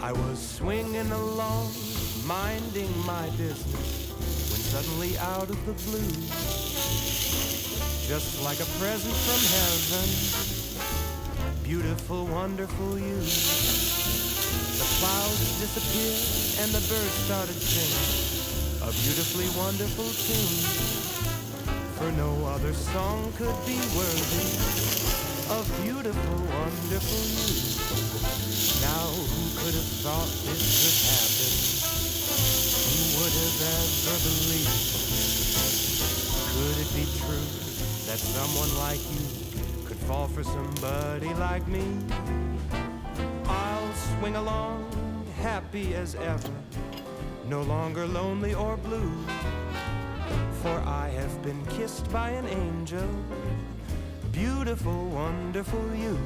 I was swinging along, minding my business, when suddenly out of the blue, just like a present from heaven, beautiful, wonderful you. The clouds disappeared and the birds started singing a beautifully wonderful tune, for no other song could be worthy of beautiful, wonderful you. Now who could have thought this could happen? Who would have ever believed? Could it be true that someone like you could fall for somebody like me? I'll swing along, happy as ever, no longer lonely or blue, for I have been kissed by an angel, beautiful, wonderful you.